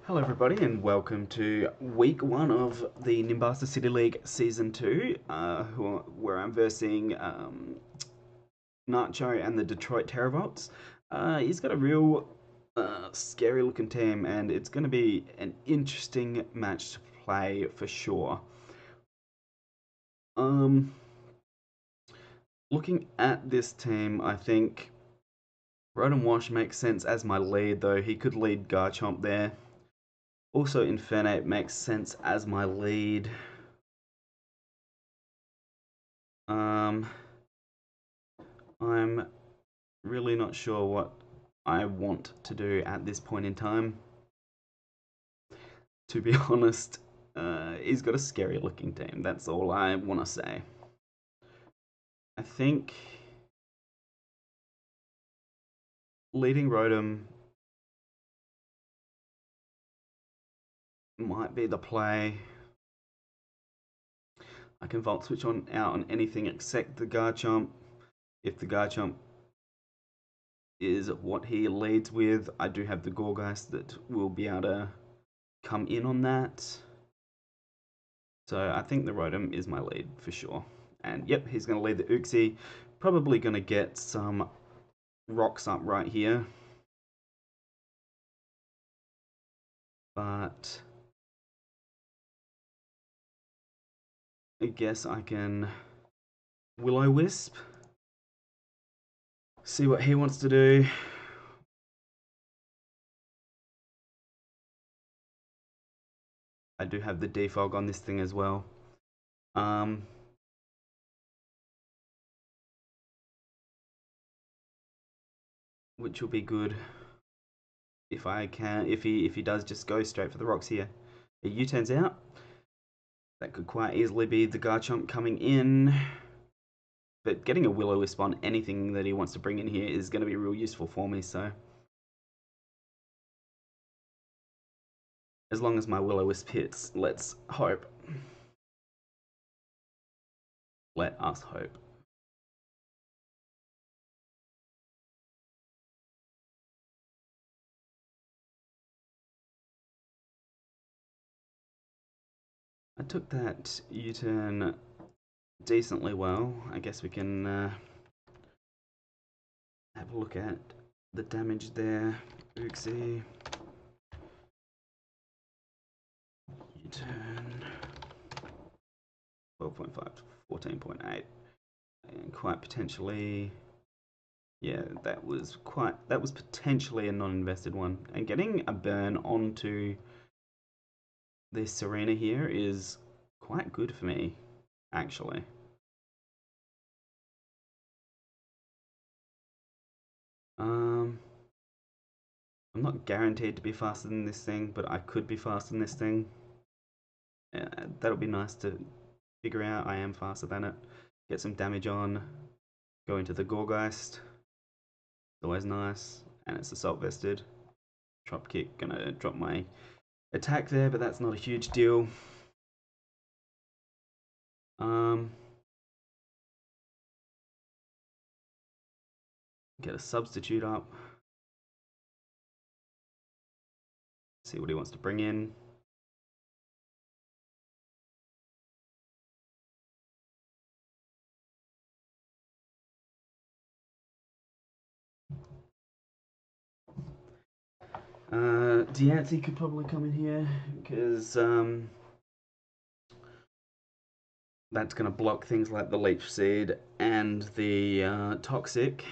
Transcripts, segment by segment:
Hello, everybody, and welcome to week one of the Nimbasa City League Season 2, where I'm versing Nacho and the Detroit Teravolts. He's got a real scary looking team, and it's going to be an interesting match to play for sure. Um, Looking at this team, I think Rotom Wash makes sense as my lead, though he could lead Garchomp there. Also, Infernape makes sense as my lead. Um, I'm really not sure what I want to do at this point in time. To be honest, he's got a scary looking team. That's all I want to say. I think leading Rotom might be the play. I can Volt Switch on out on anything except the Garchomp. If the Garchomp is what he leads with, I do have the Gorgeist that will be able to come in on that. So I think the Rotom is my lead for sure. And yep, he's going to lead the Uxie. Probably going to get some rocks up right here. But I guess I can Will-O-Wisp. See what he wants to do. I do have the defog on this thing as well. Which will be good if I can. If he does just go straight for the rocks here. A U-turns out. That could quite easily be the Garchomp coming in. But getting a Will-O-Wisp on anything that he wants to bring in here is going to be real useful for me, so. As long as my Will-O-Wisp hits, let's hope. Let us hope. I took that U-turn decently well. I guess we can have a look at the damage there. Uxie. U-turn. 12.5 to 14.8. And quite potentially... Yeah, that was potentially a non-invested one. And getting a burn onto this Serena here is quite good for me, actually. I'm not guaranteed to be faster than this thing, but I could be faster than this thing. That'll be nice to figure out. I am faster than it. Get some damage on. Go into the Gorgeist. Always nice. And it's assault vested. Drop kick. Gonna drop my attack there, but that's not a huge deal. Get a substitute up. See what he wants to bring in. Diancie could probably come in here because that's going to block things like the Leech Seed and the Toxic,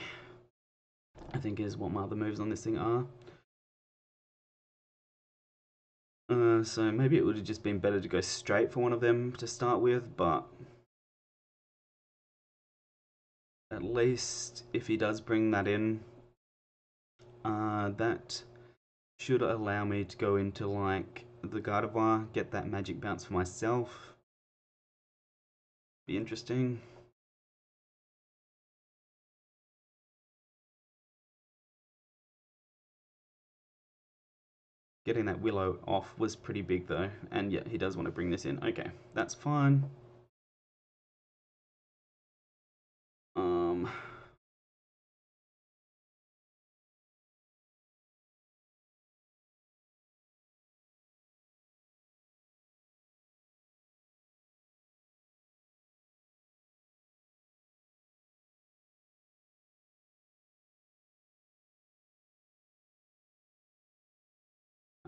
I think is what my other moves on this thing are. So maybe it would have just been better to go straight for one of them to start with, but at least if he does bring that in, that should allow me to go into like the Gardevoir, get that magic bounce for myself. Be interesting. Getting that Willow off was pretty big though, and yeah, he does want to bring this in. Okay, that's fine.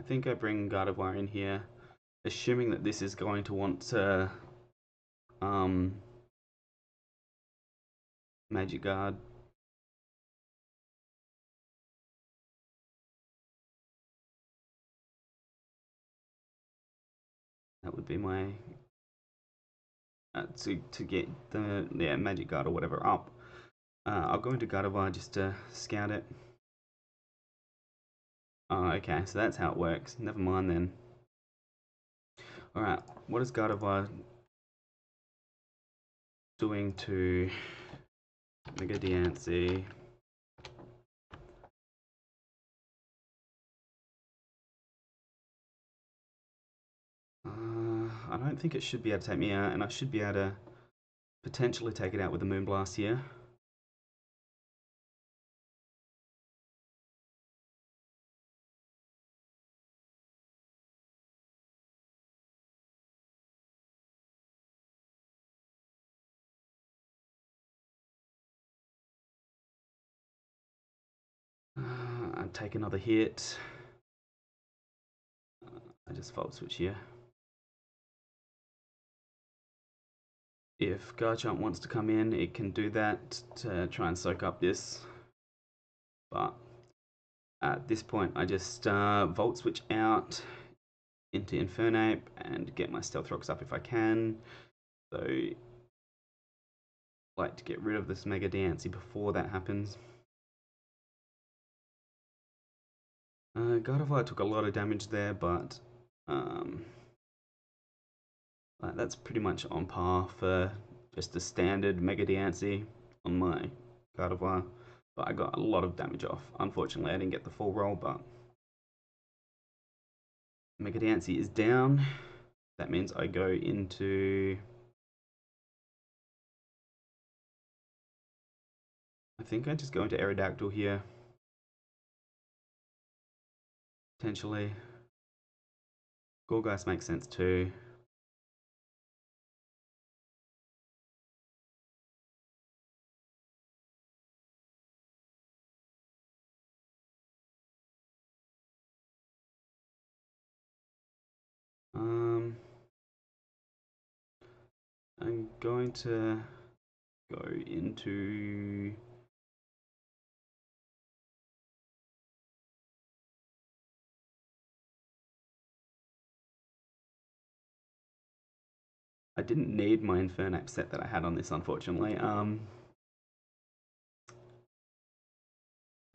I think I bring Gardevoir in here, assuming that this is going to want to Magic Guard. That would be my to get the Magic Guard or whatever up. I'll go into Gardevoir just to scout it. Oh, okay, so that's how it works. Never mind then. Alright, what is Gardevoir doing to Mega Diancie? I don't think it should be able to take me out, and I should be able to potentially take it out with the Moonblast here. I'll take another hit. I just Volt Switch here. If Garchomp wants to come in, it can do that to try and soak up this. But at this point, I just Volt Switch out into Infernape and get my Stealth Rocks up if I can. So, I like to get rid of this Mega Diancie before that happens. Gardevoir took a lot of damage there, but that's pretty much on par for just a standard Mega Diancie on my Gardevoir. But I got a lot of damage off. Unfortunately, I didn't get the full roll, but Mega Diancie is down. That means I go into... I think I just go into Aerodactyl here. Potentially. Gourgeist makes sense too. I'm going to go into... I didn't need my Infernape set that I had on this, unfortunately. I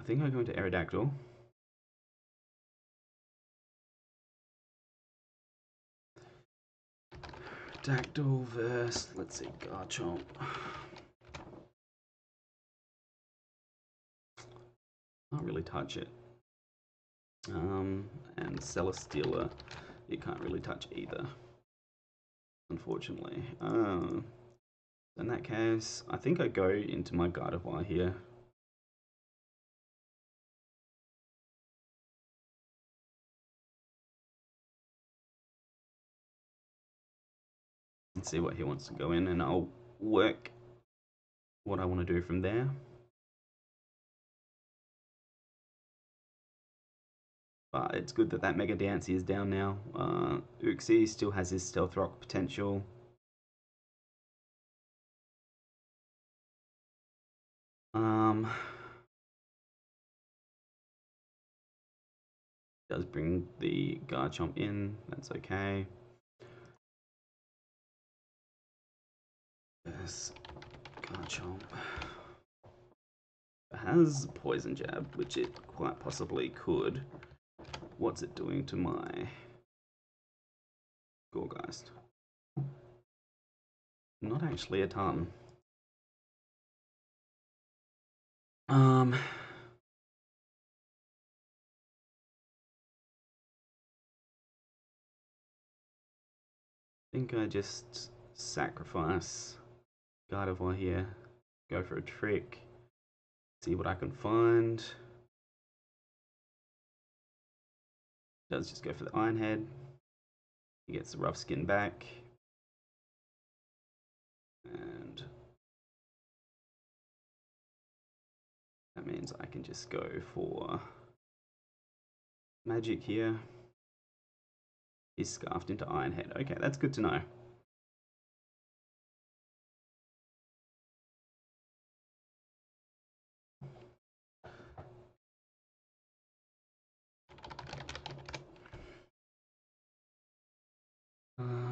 think I'm going to Aerodactyl. Aerodactyl versus, let's see, Garchomp. Can't really touch it. And Celesteela, you can't really touch either, unfortunately. In that case, I think I go into my Gardevoir here. And see what he wants to go in, and I'll work what I want to do from there. But it's good that that Mega Diancie is down now. Uxie still has his Stealth Rock potential. Does bring the Garchomp in, that's okay. Yes, Garchomp. It has Poison Jab, which it quite possibly could. What's it doing to my Gourgeist? Not actually a ton. I think I just sacrifice Gardevoir here, go for a trick, see what I can find. Does just go for the Iron Head. He gets the Rough Skin back. And that means I can just go for Magic here. He's scarfed into Iron Head. Okay, that's good to know.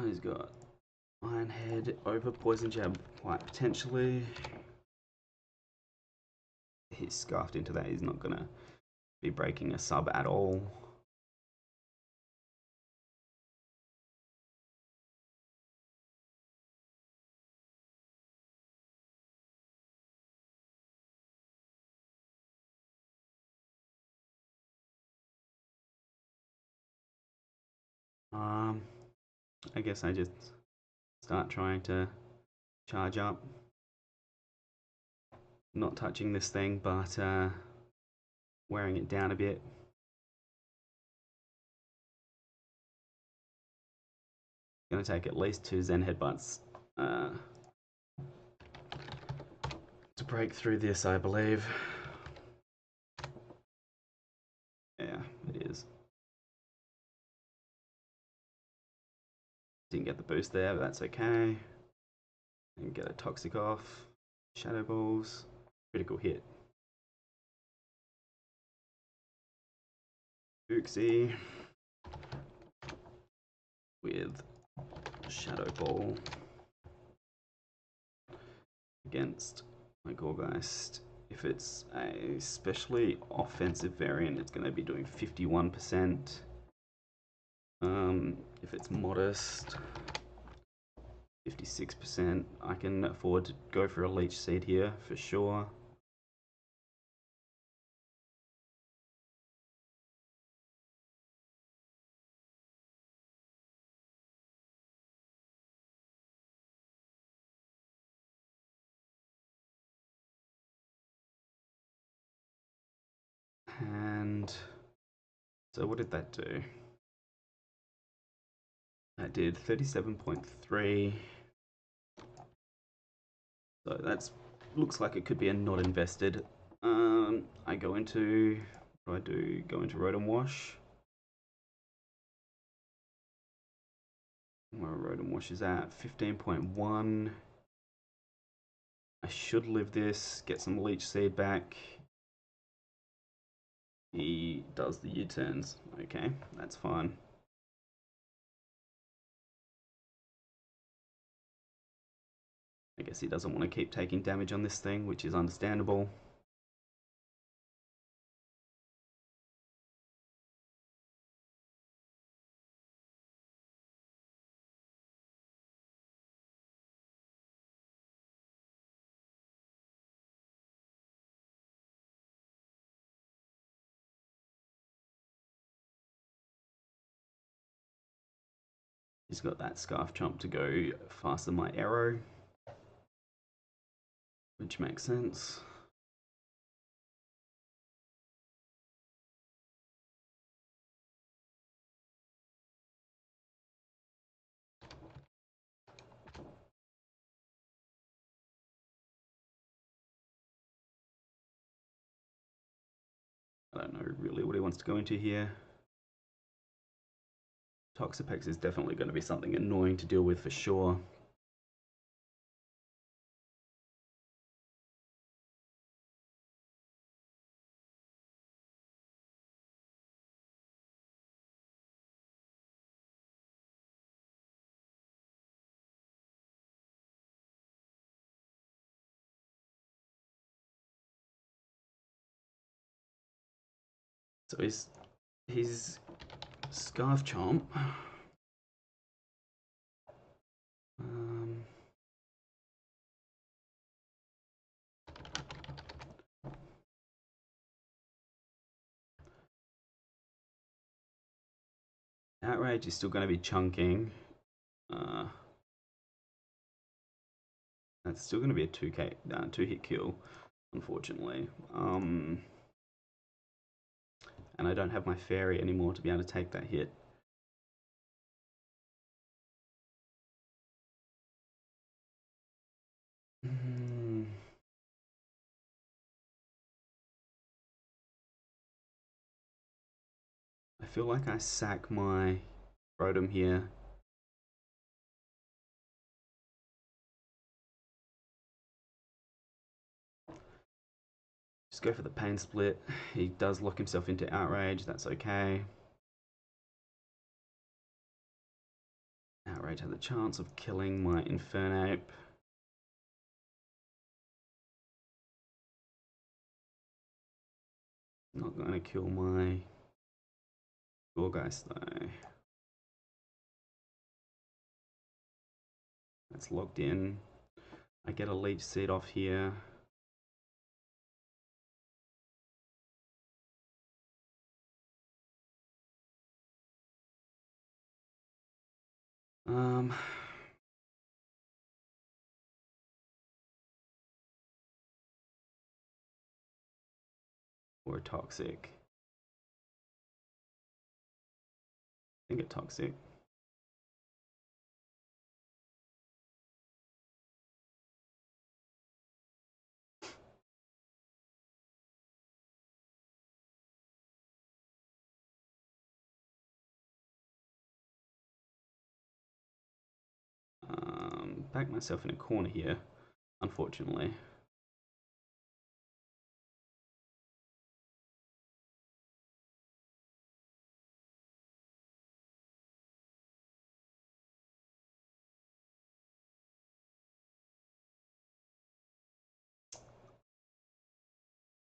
He's got Iron Head over Poison Jab quite potentially. He's scarfed into that. He's not gonna be breaking a sub at all. I guess I just start trying to charge up. Not touching this thing, but wearing it down a bit. Gonna take at least 2 Zen Headbutts to break through this, I believe. Yeah, it is. Didn't get the boost there, but that's okay. And get a Toxic off. Shadow Balls. Critical hit. Uxie with Shadow Ball against my Gorgeist. If it's a especially offensive variant, it's going to be doing 51%. If it's modest, 56%. I can afford to go for a Leech Seed here for sure. And so what did that do? That did 37.3. So that's looks like it could be a not invested. I go into, what do I do? Go into Rotom Wash. Where Rotom Wash is at 15.1. I should live this, get some Leech Seed back. He does the U-turns. Okay, that's fine. I guess he doesn't want to keep taking damage on this thing, which is understandable. He's got that Scarf Chomp to go faster than my arrow, which makes sense. I don't know really what he wants to go into here. Toxapex is definitely going to be something annoying to deal with for sure. So his Scarf Chomp. Outrage is still going to be chunking. That's still going to be a 2-hit kill, unfortunately. And I don't have my fairy anymore to be able to take that hit. I feel like I sack my Rotom here. Just go for the pain split. He does lock himself into outrage, that's okay. Outrage has a chance of killing my Infernape. Not going to kill my Gourgeist though. That's logged in. I get a Leech Seed off here. Or Toxic. I think it's Toxic. Back myself in a corner here, unfortunately.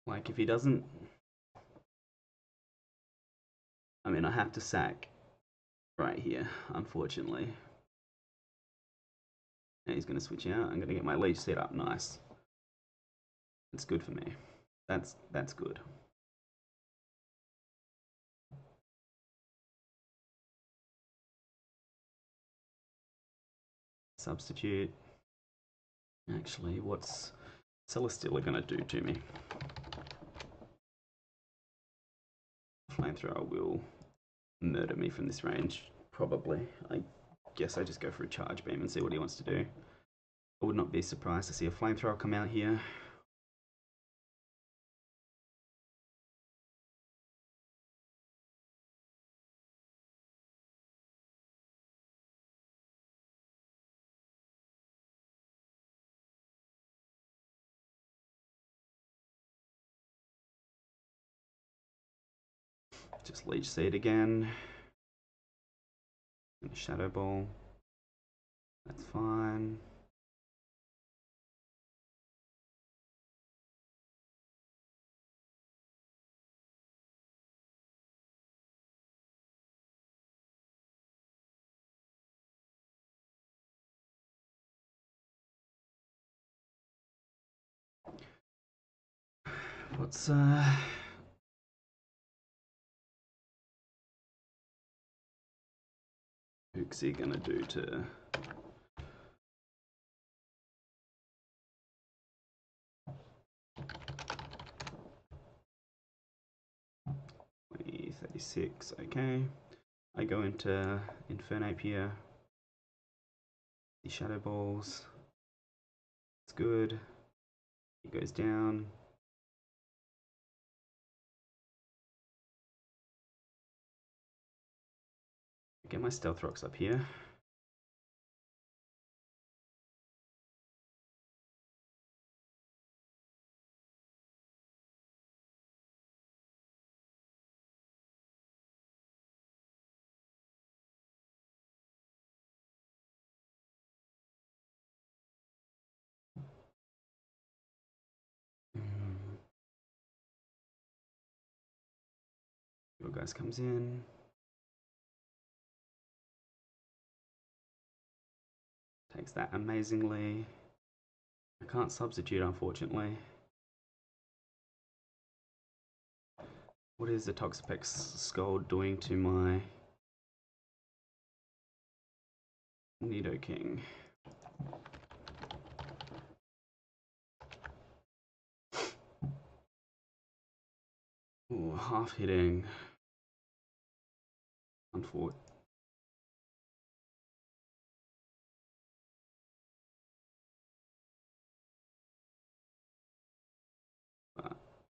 Like, if he doesn't... I mean, I have to sack right here, unfortunately. And he's going to switch out. I'm going to get my Leech set up. Nice. It's good for me. That's good. Substitute. Actually, what's Celesteela going to do to me? Flamethrower will murder me from this range, probably. I guess I just go for a Charge Beam and see what he wants to do. I would not be surprised to see a Flamethrower come out here. Just Leech Seed again. And a Shadow Ball. That's fine. What's Hooksy gonna do to... 36, okay. I go into Infernape here. The Shadow Balls. It's good. He goes down. Get my Stealth Rocks up here. Your guys comes in. Takes that amazingly. I can't substitute, unfortunately. What is the Toxapex Skull doing to my Nidoking? Ooh, half hitting. Unfortunately.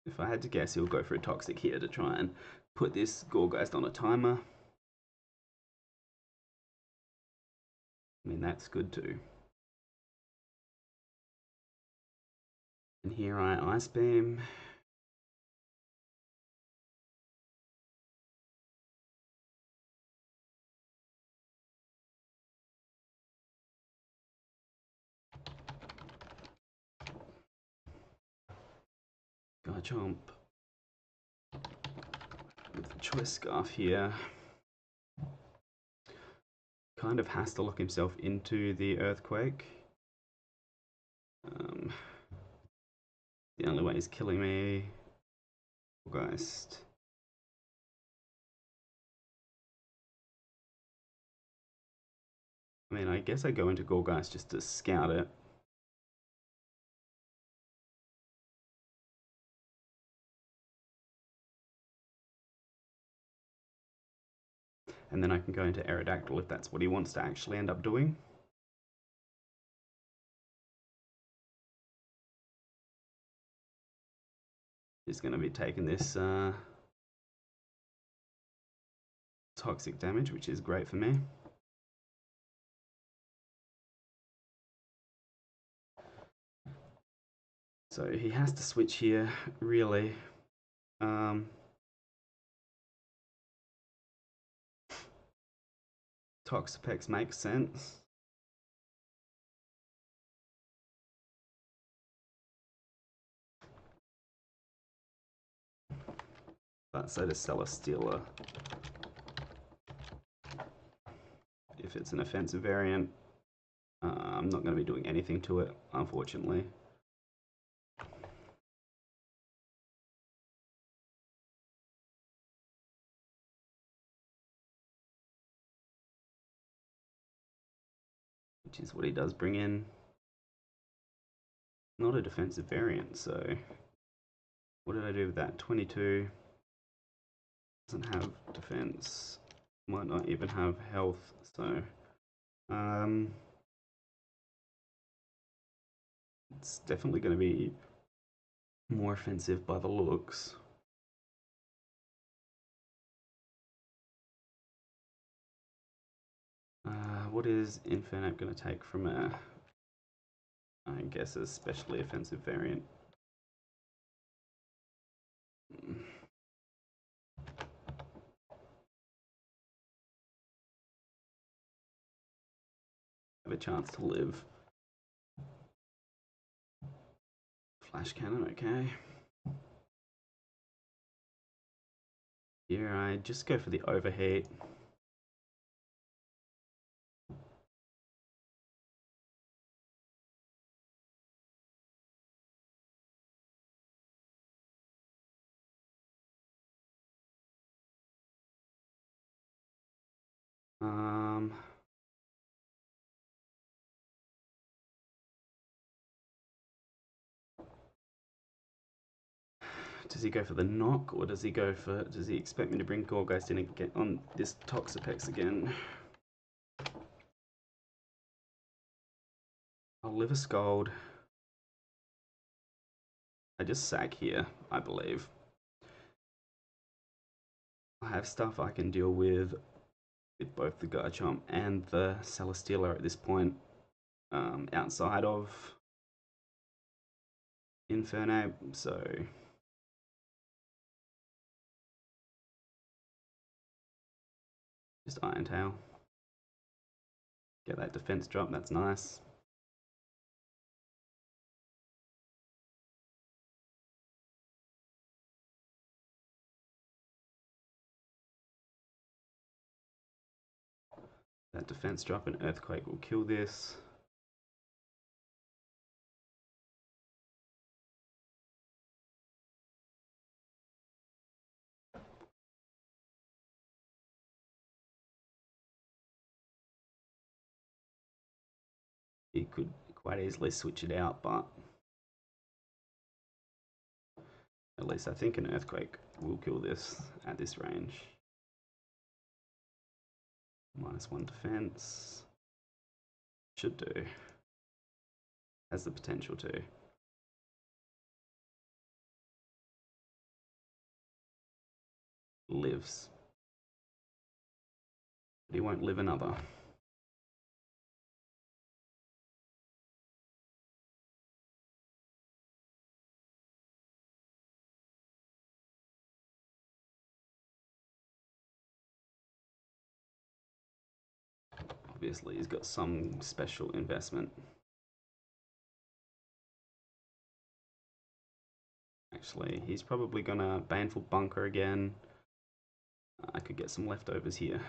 If I had to guess, he'll go for a Toxic here to try and put this Gourgeist on a timer. I mean, that's good too. And here I Ice Beam. Garchomp with the Choice Scarf here. Kind of has to lock himself into the Earthquake. The only way he's killing me. Geist. I mean, I guess I go into Gorgeist just to scout it. And then I can go into Aerodactyl if that's what he wants to actually end up doing. He's going to be taking this toxic damage, which is great for me. So he has to switch here, really. Toxapex makes sense. But so does Celesteela. If it's an offensive variant, I'm not going to be doing anything to it, unfortunately. Which is what he does bring in. Not a defensive variant, so what did I do with that? 22. Doesn't have defense. Might not even have health, so it's definitely going to be more offensive by the looks. What is Infernape going to take from a, I guess, a specially offensive variant? Have a chance to live. Flash Cannon, okay. Here I just go for the Overheat. Does he go for the knock, or does he go for? Does he expect me to bring Gorgeist in and get on this Toxapex again? I'll live a Scald. I just sack here, I believe. I have stuff I can deal with both the Garchomp and the Celesteela at this point, outside of Infernape, so just Iron Tail. Get that defense drop, that's nice. That defense drop and Earthquake will kill this. He could quite easily switch it out, but at least I think an Earthquake will kill this at this range. -1 defense. Should do. Has the potential to. Lives. But he won't live another. Obviously, he's got some special investment. Actually, he's probably gonna Baneful Bunker again. I could get some leftovers here.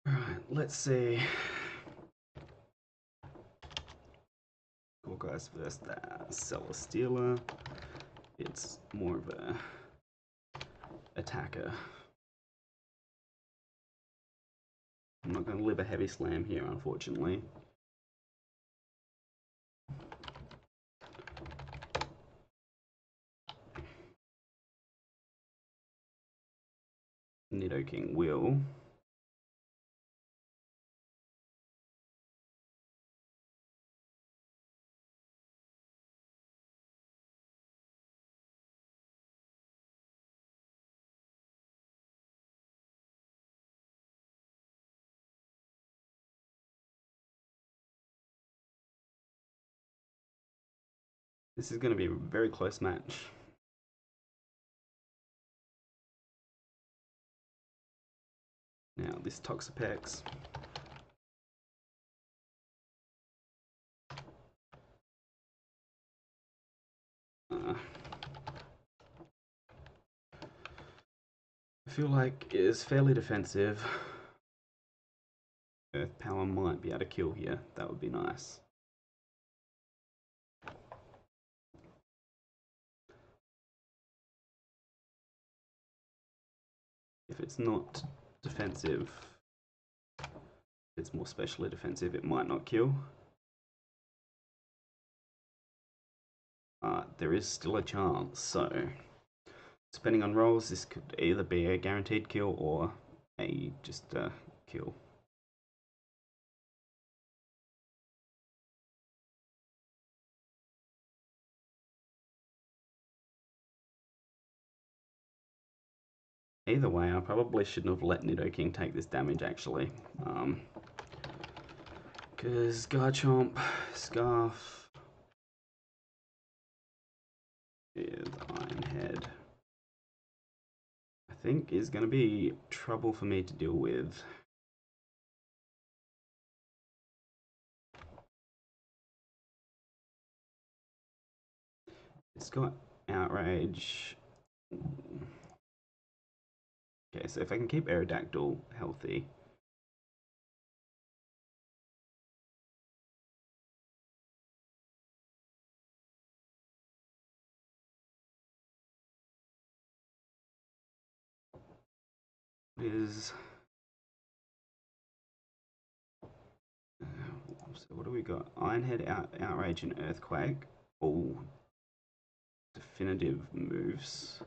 Alright, let's see. Cool guys versus that Cellar Stealer. It's more of a attacker. I'm not going to live a heavy slam here, unfortunately. Nidoking will. This is going to be a very close match. Now, this Toxapex. I feel like it is fairly defensive. Earth Power might be able to kill here. That would be nice. If it's not defensive, if it's more specially defensive, it might not kill. There is still a chance, so depending on rolls, this could either be a guaranteed kill or a just a kill. Either way, I probably shouldn't have let Nidoking take this damage actually. Because Garchomp, Scarf, with Iron Head, I think is going to be trouble for me to deal with. It's got Outrage. Okay, so if I can keep Aerodactyl healthy. So what do we got? Ironhead, Outrage, and Earthquake. All definitive moves.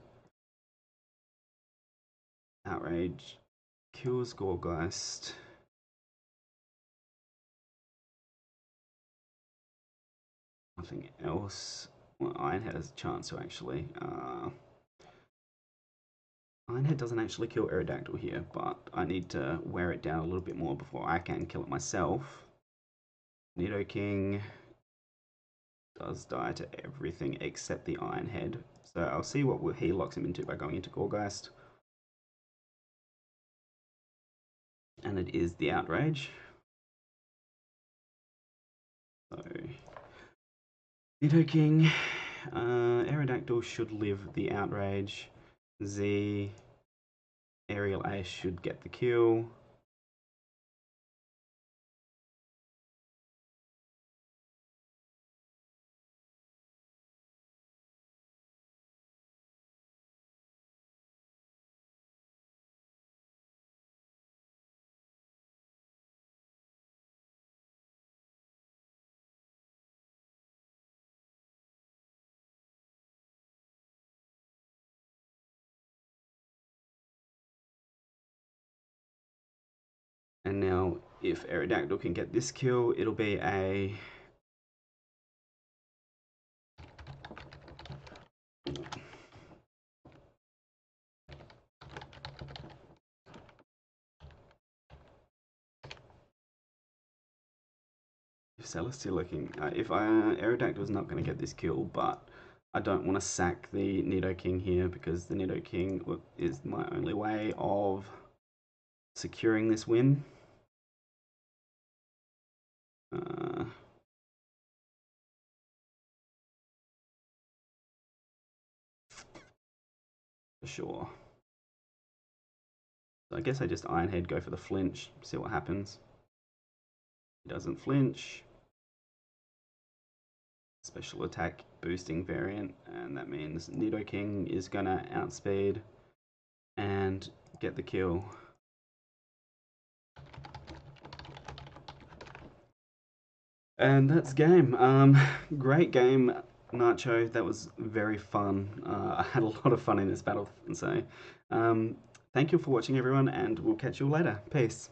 Outrage kills Gorgeist. Nothing else. Well, Ironhead has a chance to actually. Ironhead doesn't actually kill Aerodactyl here, but I need to wear it down a little bit more before I can kill it myself. Nidoking does die to everything except the Ironhead. So I'll see what he locks him into by going into Gorgeist. And it is the Outrage. So Nidoking, Aerodactyl should live the Outrage. Z, Aerial Ace should get the kill. And now, if Aerodactyl can get this kill, it'll be a... If Celestia looking, if Aerodactyl's not going to get this kill, but I don't want to sack the Nidoking here because the Nidoking is my only way of securing this win. For sure. So I guess I just Iron Head, go for the flinch, see what happens. He doesn't flinch. Special attack boosting variant, and that means Nidoking is gonna outspeed and get the kill. And that's game. Great game, Nacho. That was very fun. I had a lot of fun in this battle, and so thank you for watching, everyone, and we'll catch you later. Peace.